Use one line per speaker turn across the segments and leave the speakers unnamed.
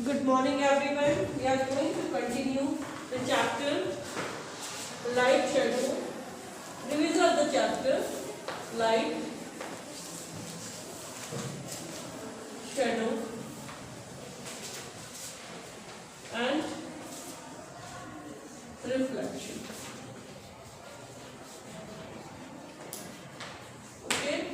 Good morning everyone. We are going to continue the chapter Light Shadow. Revision of the chapter Light Shadow and Reflection. Okay.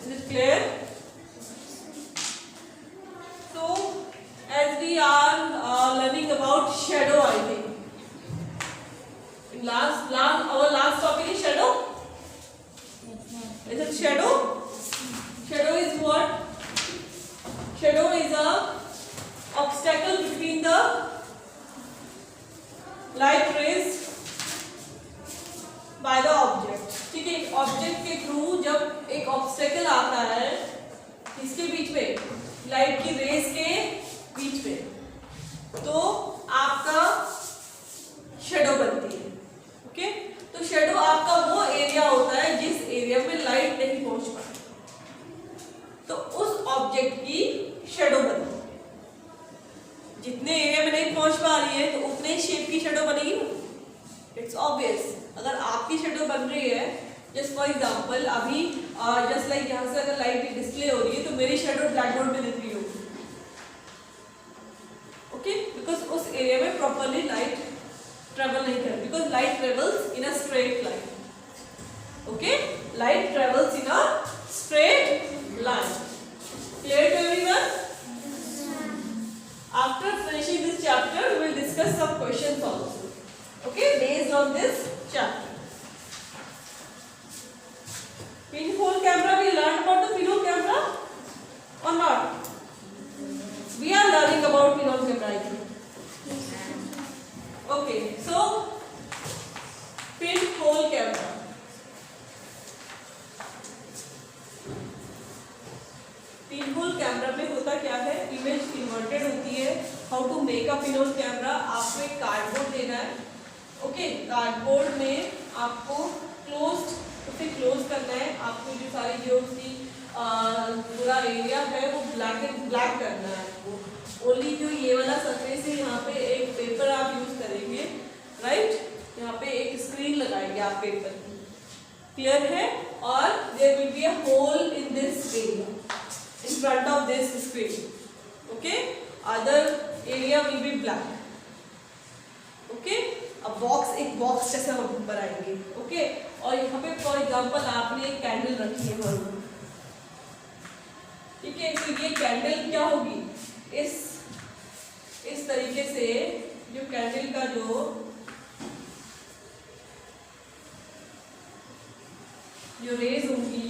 Is it clear? So, as we are learning about shadow, I think in our last topic is shadow. Is it shadow? Shadow is what? Shadow is a obstacle between the light rays by the object. ठीक है, object के through जब एक obstacle आता है इसके बीच में, light की रेस के बीच में, तो आपका शेडो बनती है. ओके, तो शेडो आपका वो एरिया होता है जिस एरिया में लाइट नहीं पहुंच पाती, तो उस ऑब्जेक्ट की शेडो बनती है. जितने एरिया में नहीं पहुंच पा रही है तो उतने शेप की शेडो बनेगी ना. It's obvious. अगर आपकी शेडो बन रही है, जस्ट फॉर एग्जांपल अभी जस्ट लाइक यहाँ से अगर लाइट डिस्प्ले हो रही है तो मेरी शेडो ब्लैक बोर्ड में दिख रही होगी. ओके, बिकॉज उस एरिया में प्रॉपरली लाइट ट्रेवल नहीं कर, because light travels in a straight line. Okay, light travels in a straight line. Clear to everyone? After finishing this chapter, we will discuss some questions also. Okay, based on this chapter. Pinhole camera, we learned about the pinhole camera or not? We are learning about pinhole camera, I think. Okay, so pinhole camera. Pinhole camera में होता क्या है, image inverted होती है. How to make a pinhole camera? आपको एक cardboard लेना है. ओके, कार्डबोर्ड में आपको उसे क्लोज करना है. आपको जो सारी जो उसकी पूरा एरिया है वो ब्लैक करना है. आपको ओनली जो ये वाला सरफेस है यहाँ पे एक पेपर आप यूज करेंगे. राइट, यहाँ पे एक स्क्रीन लगाएंगे आप पेपर की. क्लियर है? और there will be a hole in this area in front of this screen. Okay, other area will be black. Okay, अब एक बॉक्स जैसा हम बनाएंगे. ओके, और यहाँ पे फॉर एग्जांपल आपने एक कैंडल रखी है हमारी. ठीक है, तो ये कैंडल क्या होगी, इस तरीके से जो कैंडल का जो रेज होंगी,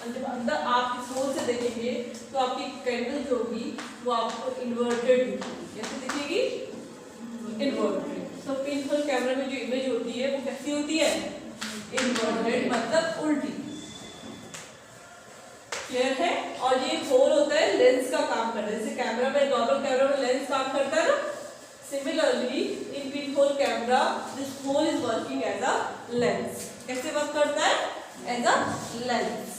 जब अंदर आप इस होल से देखेंगे तो आपकी कैंडल जो होगी वो आपको इन्वर्टेड दिखेगी. कैसे दिखेगी? इन्वर्टेड. तो पिनहोल कैमरा में जो इमेज होती है वो कैसी होती है? इन्वर्टेड, मतलब उल्टी. क्लियर है? और ये होल होता है लेंस का काम करता है. जैसे कैमरा में, नॉर्मल कैमरा में लेंस काम करता है ना, similarly in pinhole camera this hole is working as a lens. कैसे वर्क करता है? As a lens.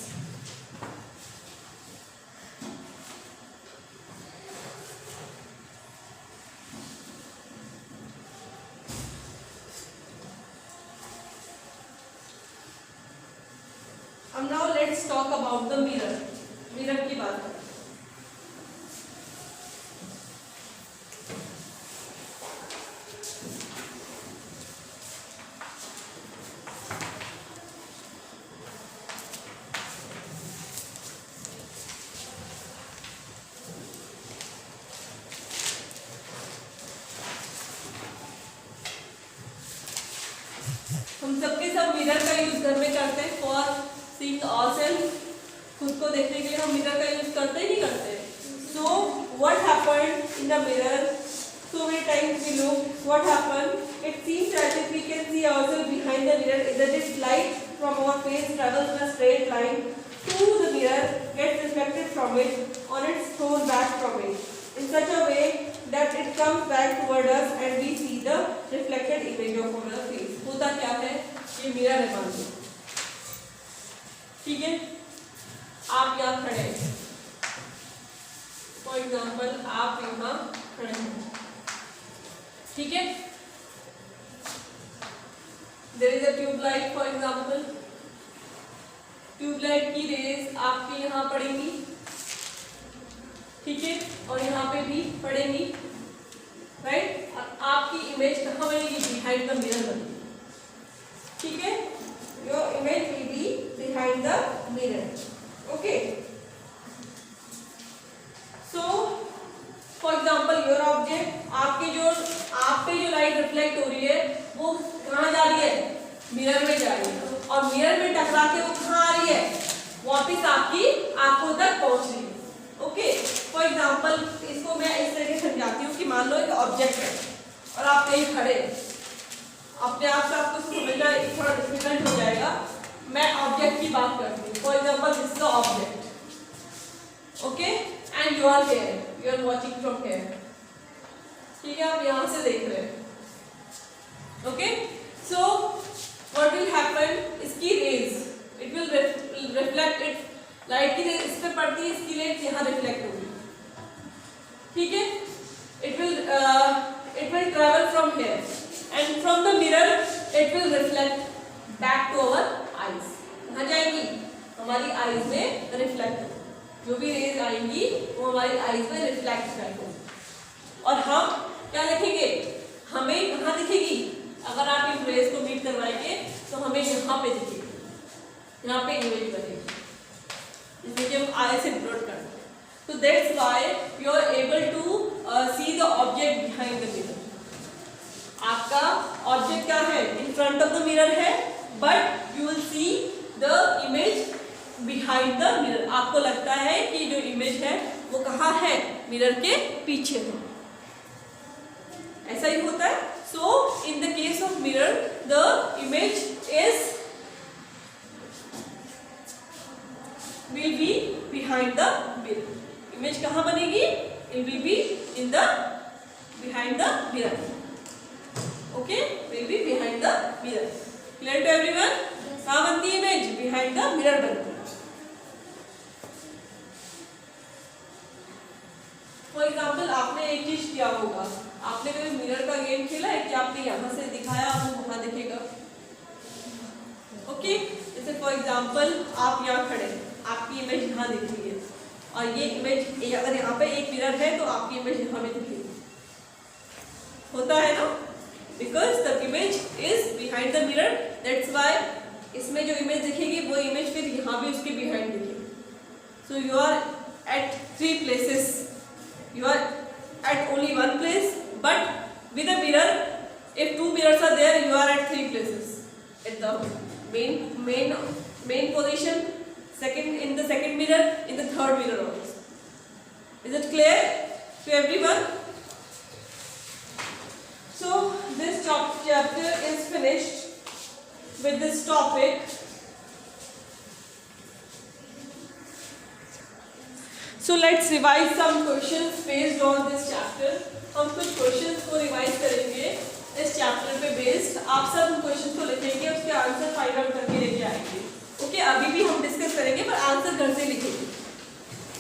Now let's talk about the mirror. Mirror की बात करें. हम सबके सब मिरर का यूज घर में करते हैं फॉर सीइंग आवरसेल्फ. खुद को देखने के लिए हम मिरर का यूज करते ही नहीं करते. So what happened in the mirror? So many times we look, what happened? It seems as if we can see ourselves behind the mirror. That is, light from our face travels in a straight line to the mirror, gets reflected from it, on its thrown back from it, in such a way that it comes back toward us and we see the reflected image of our face. होता क्या है? ये mirror है मान लो. ठीक है, ठीक है। There is a tubelight for example, tubelight की रेज आपके यहाँ पड़ेंगी, ठीक है, और यहाँ पे भी पड़ेंगी, राइट। और आपकी इमेज कहाँ बनेगी? बिहाइंड द मिरर बनेगी, ठीक है। Your image will be behind the mirror, okay. So for example your object, आपके जो आप पे जो लाइट रिफ्लेक्ट हो रही है वो कहाँ जा रही है? मिरर में जा रही है, और मिरर में टकरा के वो कहाँ आ रही है? वापिस आपकी आंखों तक पहुंच रही है, ओके। फॉर एग्जाम्पल इसको मैं इस तरीके से समझाती हूँ कि मान लो एक ऑब्जेक्ट है और आप कहीं खड़े हैं, अपने आप से आपको समझना थोड़ा डिफिकल्ट हो जाएगा। मैं ऑब्जेक्ट की बात करती हूँ, for example this is the object, okay, and you are here, you are watching from here, ठीक है, आप यहाँ से देख रहे हैं, okay. So what will happen, इसकी rays it will reflect, it light की रेज इस पे पड़ती है, इसकी रेज यहाँ रिफ्लेक्ट होगी, ठीक है। It will travel from here and from the mirror it will reflect back to our eyes. कहाँ जाएंगी? हमारी आईज में रिफ्लेक्ट होगी, जो भी रेज आएंगी वो हमारी आईज में रिफ्लेक्ट करेंगे, और हम क्या लिखेंगे? हमें कहाँ दिखेगी? अगर आप इन रेज को मीट करवाएंगे तो हमें यहाँ पे दिखेगी, यहाँ पे इमेज बनेगी, जिसमें कि हम आई से डिनोट करते हैं। तो that's why you are able to see the object behind the mirror. आपका ऑब्जेक्ट क्या है? In front of the mirror है, but you will see the image behind the mirror. आपको लगता है कि जो इमेज है वो कहाँ है? मिरर के पीछे है, ऐसा ही होता है। So in the case of mirror the image is will be behind the mirror. Image कहाँ बनेगी? It will be in the behind the mirror, okay, will be behind the mirror. Clear to everyone? कहाँ बनती है image? Behind the mirror बनती है। For example आपने एक चीज किया होगा, आपने कभी मिरर का गेम खेला है कि आपने यहाँ से दिखाया और वहां दिखेगा, ओके। जैसे फॉर एग्जाम्पल आप यहाँ खड़े, आपकी इमेज यहाँ दिख रही है, और ये इमेज अगर यहाँ पे एक मिरर है तो आपकी इमेज यहाँ में दिखेगी, होता है ना, because the image is behind the mirror, that's why इसमें जो इमेज दिखेगी वो इमेज फिर यहाँ भी उसके बिहाइंड दिखेगी। So you are at 3 places, you are at only one place, but with a mirror, if 2 mirrors are there, you are at 3 places, at the main position, in the second mirror, in the third mirror also. Is it clear to everyone? So this chapter is finished with this topic. So let's revise some questions based on this chapter. हम कुछ questions को revise करेंगे इस chapter पे based. आप सब उन questions को लिखेंगे, उसके आंसर फाइंड आउट करके लेके आएंगे, ओके। अभी भी हम डिस्कस करेंगे पर आंसर घर से लिखेंगे,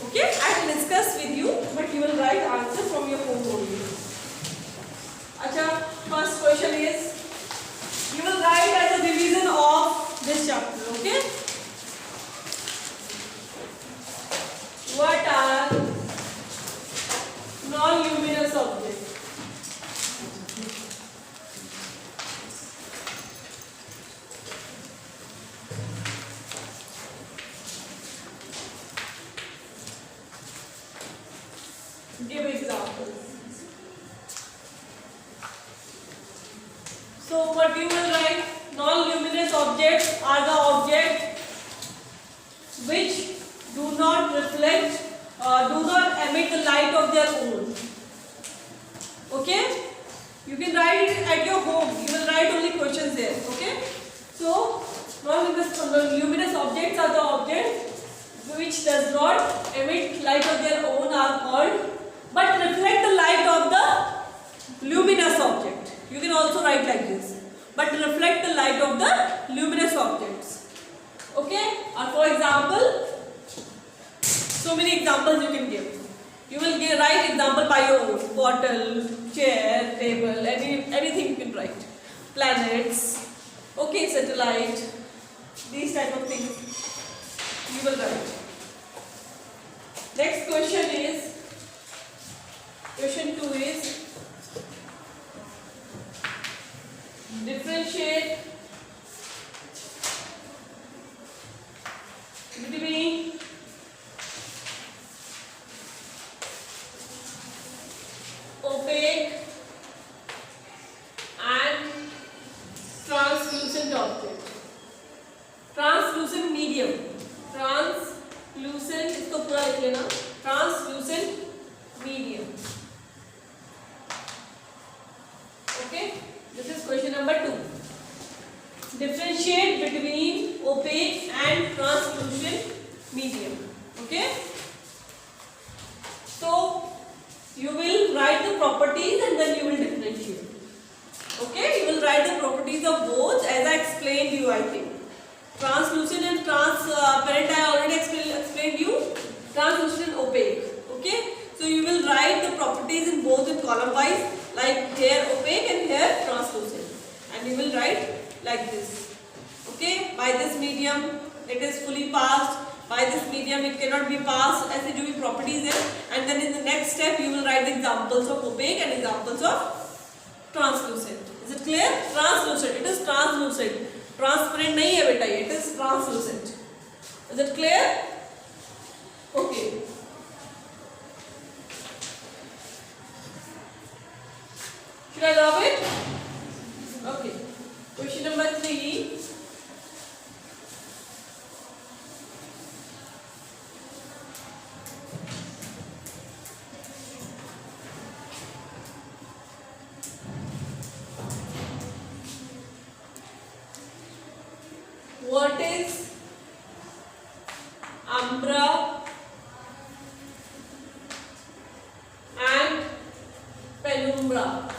okay. I will discuss with you but you will write answer from your home only. अच्छा, first question is you will write as a revision of this chapter, okay. What are non-luminous objects? Give examples. So what you will write? Non-luminous objects are the objects which do not reflect, do not emit the light of their own. Okay? You can write it at your home. You will write only questions there. Okay? So, non-luminous objects are the objects which does not emit light of their own are called, but reflect the light of the luminous object. You can also write like this. But reflect the light of the luminous objects. Okay? Or for example, so many examples you can give. You will write example by your own. Bottle, chair, table, anything you can write. Planets, okay, satellite, these type of things you will write. Next question is, question 2 is, differentiate between opaque and translucent object. Translucent medium. Translucent, इसको पूरा लिख लेना. Translucent medium. Okay. This is question number 2. Differentiate between opaque and translucent medium. Okay. So you will write the properties and then you will differentiate. Okay, you will write the properties of both as I explained you, I think. Translucent and transparent I already explained you. Translucent and opaque. Okay, so you will write the properties in both in column wise, like here opaque and here translucent, and you will write like this. Okay, by this medium it is fully passed. By this medium it cannot be passed. ऐसे जो भी properties है, and then in the next step you will write the examples of opaque and examples of translucent. Is it clear? Translucent. It is translucent. Transparent नहीं है बेटा ये. It is translucent. Is it clear? Okay. Should I drop it? Okay. Question number 3. What is umbra and penumbra?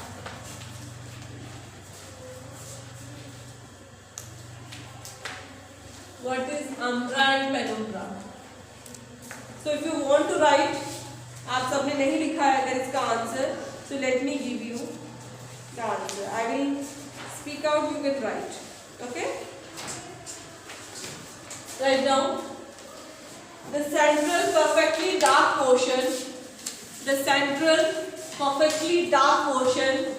What is umbra and penumbra? So if you want to write, आप सबने नहीं लिखा है अगर इसका answer, so let me give you the answer. I will speak out, you can write. Okay? Write down. The central perfectly dark portion. The central perfectly dark portion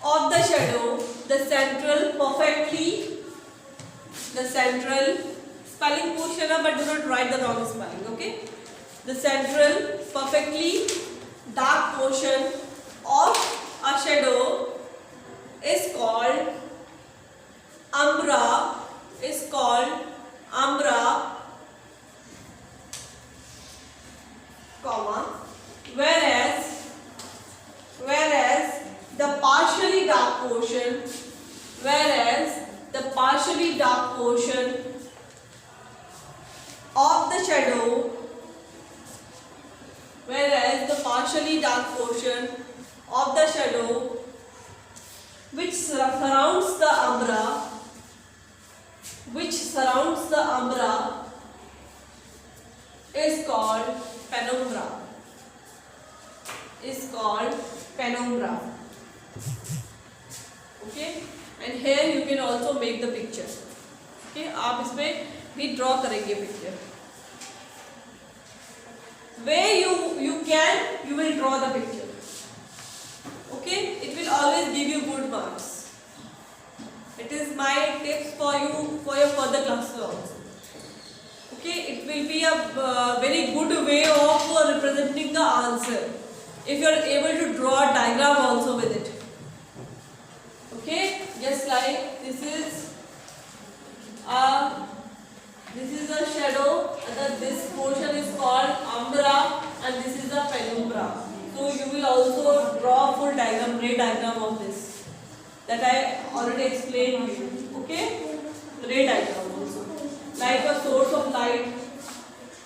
of the shadow. The central spelling portion, but do not write the wrong spelling. Okay. The central perfectly dark portion of a shadow is called umbra. Is called umbra, comma, whereas the partially dark portion, of the shadow, which surrounds the umbra is called penumbra. Okay, and here you can also make the picture. Okay, आप इसमें भी draw करेंगे picture. Where you will draw the picture. Okay, it will always give you good marks. It is my tips for you for your further classes also. Okay, it will be a very good way of representing the answer if you are able to draw a diagram also with it. Okay, just like this is a shadow, and this portion is called umbra, and this is the penumbra. So you will also draw a full diagram, ray diagram of this that I already explained to you. Okay, ray diagram also, like a source of light.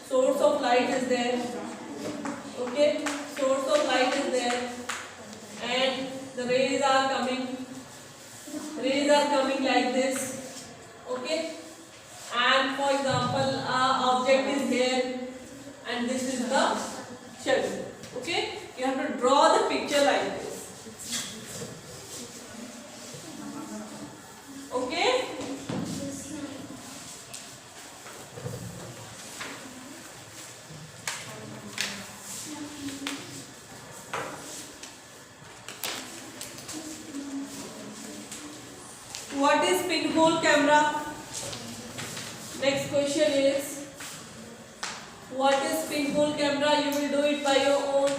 Source of light is there. Okay, source of light is there, and the rays are coming. Rays are coming like this. Okay, and for example, object is here, and this is the chalo. Okay, you have to draw the picture like this. Okay. What is pinhole camera? Next question is, what is pinhole camera? You will do it by your own.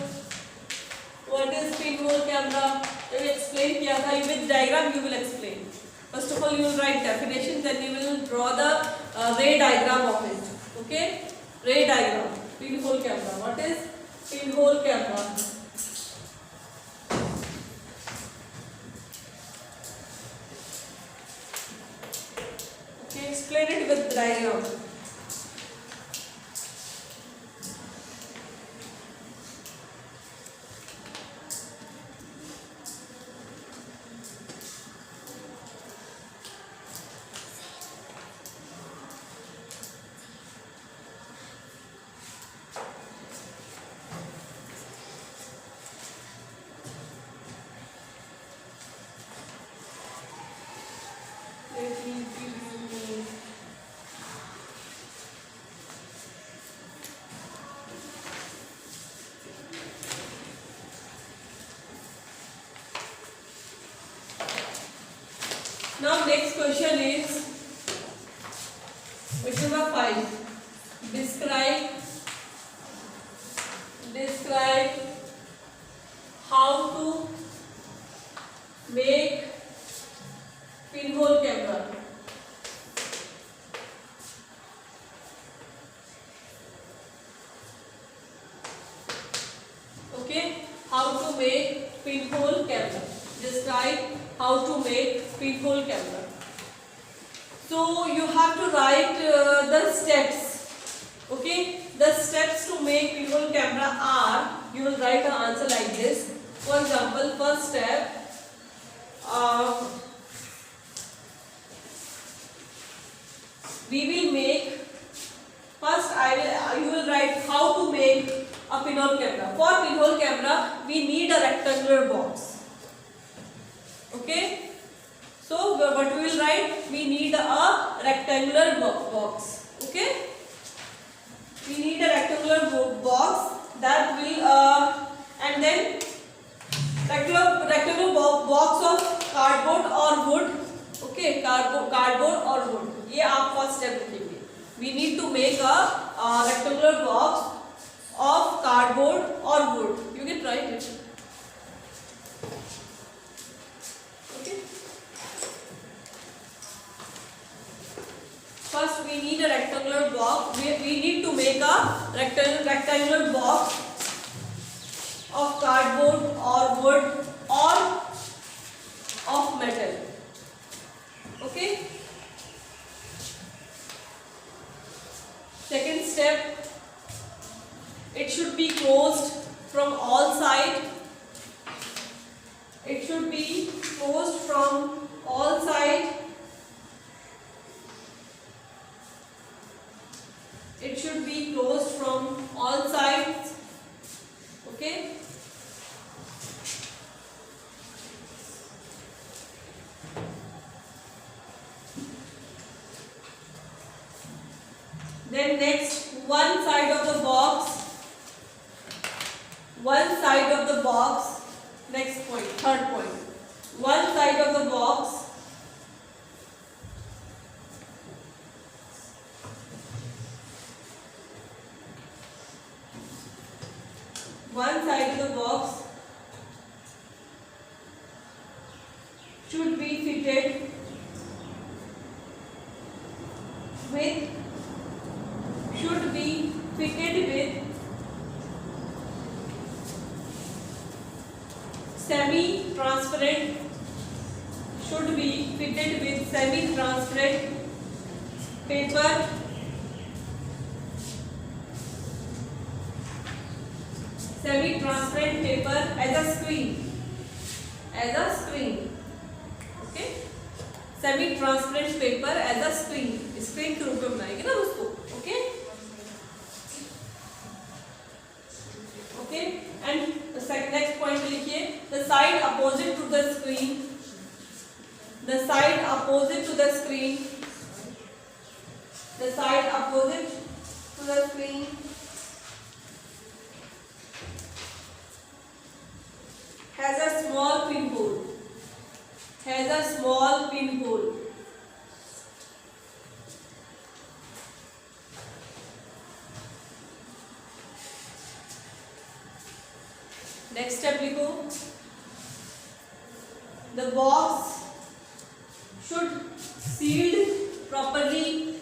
What is pinhole camera? You will explain किया था. With diagram you will explain. First of all you will write definition, then you will draw the ray diagram of it. Okay? Ray diagram. Pinhole camera. What is pinhole camera? Okay, explain it with diagram. Now next question is question number 5. Describe how to make pinhole camera. Okay, how to make pinhole camera. Describe how to make pinhole camera. So you have to write the steps. Okay, the steps to make pinhole camera are, you will write an answer like this. For example, first step, we will make, first you will write how to make a pinhole camera. For pinhole camera we need a rectangular box. Okay, so what we will write, we need a rectangular box. Okay, we need a rectangular box that will and then rectangular box of cardboard or wood. Okay, cardboard or wood. ये आप first step लिखेंगे. We need to make a rectangular box of cardboard or wood. You can write it. First we need a rectangular box. We need to make a rectangular box of cardboard or wood or of metal. Okay. Second step, it should be closed from all sides. It should be closed from all sides. It should be closed from all sides. Okay. Then next, one side of the box, next point, third point, one side of the box should be fitted with semi-transparent, should be fitted with semi-transparent paper, as a screen, okay, semi-transparent paper as a screen के रूप में बनाएंगे ना उसको. Okay, the side opposite to the screen. Has a small pinhole. Has a small pinhole. Next step लिखो. The box should sealed properly.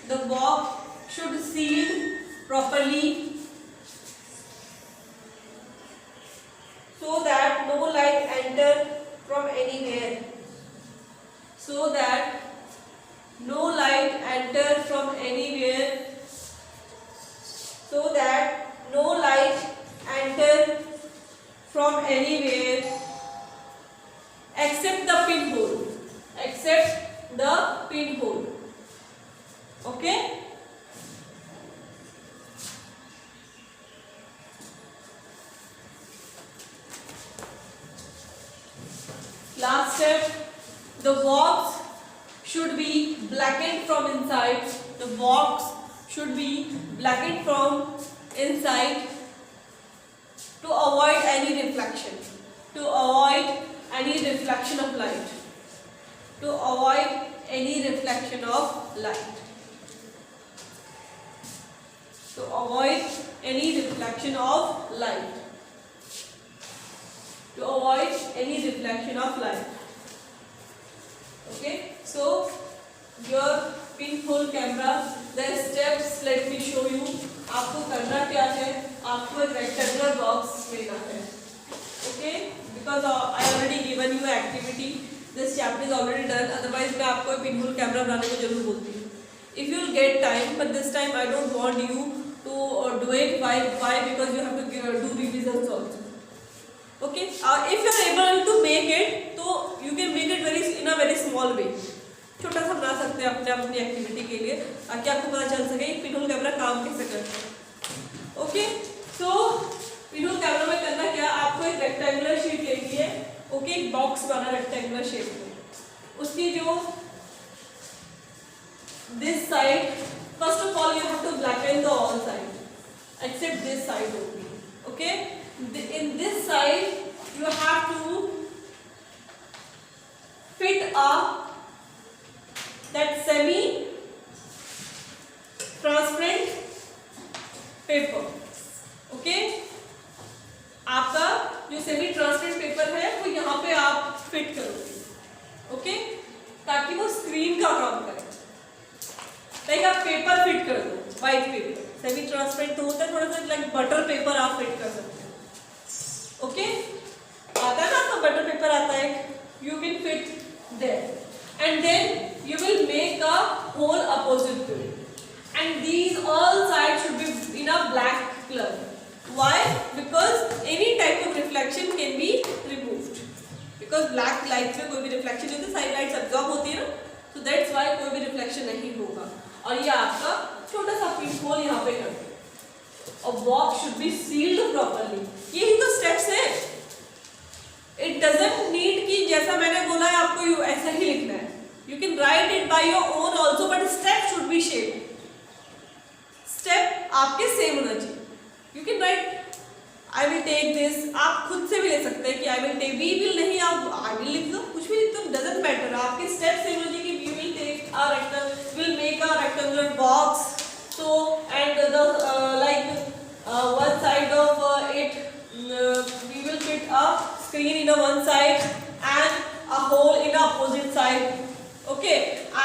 The box should sealed properly so that no light enter from anywhere. So that no light enter from anywhere. So that no light enter from anywhere except the pinhole. Except the pinhole. Okay? Last step, the box should be blackened from inside. The box should be blackened from inside to avoid any reflection. To avoid any reflection of light. To avoid any reflection of light. To avoid any reflection of light. To avoid any reflection of light. Okay, so your pinhole camera, the steps let me show you. आपको करना क्या है? आपको एक rectangular box लेना है. Okay, because I already given you activity. This chapter is already done. Otherwise मैं आपको pinhole camera बनाने को जरूर बोलती हूँ. If you will get time, but this time I don't want you to do it. Why? Because you have to do revisions also. Okay, if you are able to make it, तो you can make it in a very small way. छोटा सा बना सकते हैं अपनी activity के लिए, ताकि आपको पता चल सके पिनहोल कैमरा काम कैसे करता है. ओके, सो पिनहोल कैमरा में करना क्या, आपको एक रेक्टेंगुलर शीट लेनी है. ओके, एक बॉक्स बना रेक्टेंगुलर शेप में. उसकी जो this side, first of all you have to blacken the all side except this side only. Okay, in this side you have to fit that semi transparent paper. Okay, आपका जो semi transparent paper है वो यहाँ पे आप fit करोगे. Okay, ताकि वो स्क्रीन का काम करे. लाइक आप पेपर फिट कर दो, व्हाइट पेपर. सेमी ट्रांसपेरेंट तो होता है थोड़ा सा लाइक बटर पेपर आप फिट कर सकते हो. ओके, आता है ना आपका बटर पेपर आता है. You will fit there and then you will make a hole opposite to it, and these all side should be in a black colour. Why? Because any type of reflection can be removed. Because black light में कोई भी reflection नहीं होती, side lights absorb होती है ना, so that's why कोई भी रिफ्लेक्शन नहीं होगा. और ये आपका छोटा सा पिनहोल यहाँ पे कर दो. और box should be sealed properly. यही तो स्टेप्स है. इट डजंट नीड कि जैसा मैंने बोला है आपको ऐसा ही लिखना है. You can write it by your own also, but step should be shape. Step आपके सेम होना चाहिए. You can write I will take this. आप खुद से भी ले सकते हैं कि I will take. We will नहीं, आप आई विल लिख दो, कुछ भी लिख दो, डजंट मैटर. आपके स्टेप सेम होना चाहिए कि we will take a rectangular, will make a rectangular box. So and the one side of it we will fit a screen in a one side and a hole in the opposite side. Okay,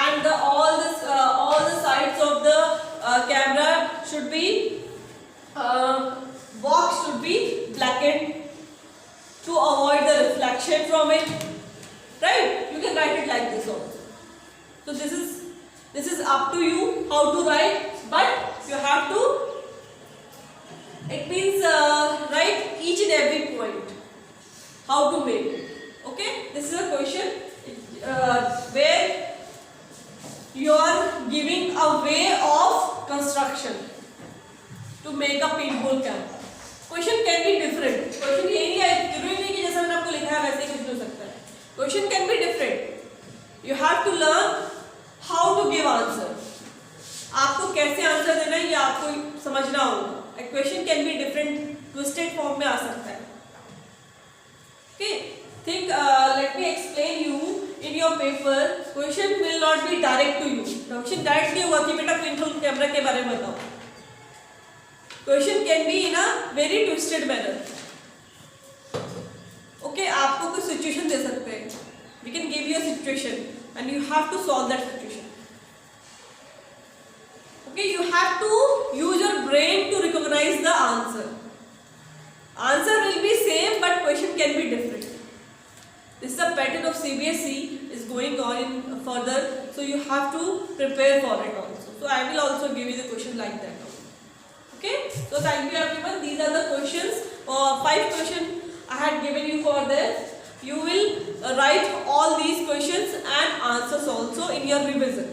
and all the sides of the camera should be box should be blackened to avoid the reflection from it. Right? You can write it like this also. So this is up to you how to write. But you have to, it means write each and every point, how to make it. Okay, this is a question where you are giving a way of construction to make a pinhole camera. Question can be different. Question ये नहीं है, जरूरी नहीं कि जैसा मैंने आपको लिखा है वैसे ही कुछ हो सकता है. Question can be different. You have to learn how to give answer. आपको समझना होगा। Question can be different twisted form में आ सकता है। Okay, think let me explain you in your paper. Question will not be direct to you. Question direct नहीं होगा कि बेटा पिनहोल कैमरा के बारे में बताओ। Question can be in a very twisted manner. Okay, आपको कोई सिचुएशन दे सकते हैं, we can give you a situation and you have to solve that situation. Okay, you have to use your brain to recognise the answer. Answer will be same but question can be different. This is the pattern of CBSE is going on in further, so you have to prepare for it also. So I will also give you the question like that. Okay, so thank you everyone. These are the questions, 5 questions I had given you for this. You will write all these questions and answers also in your revision.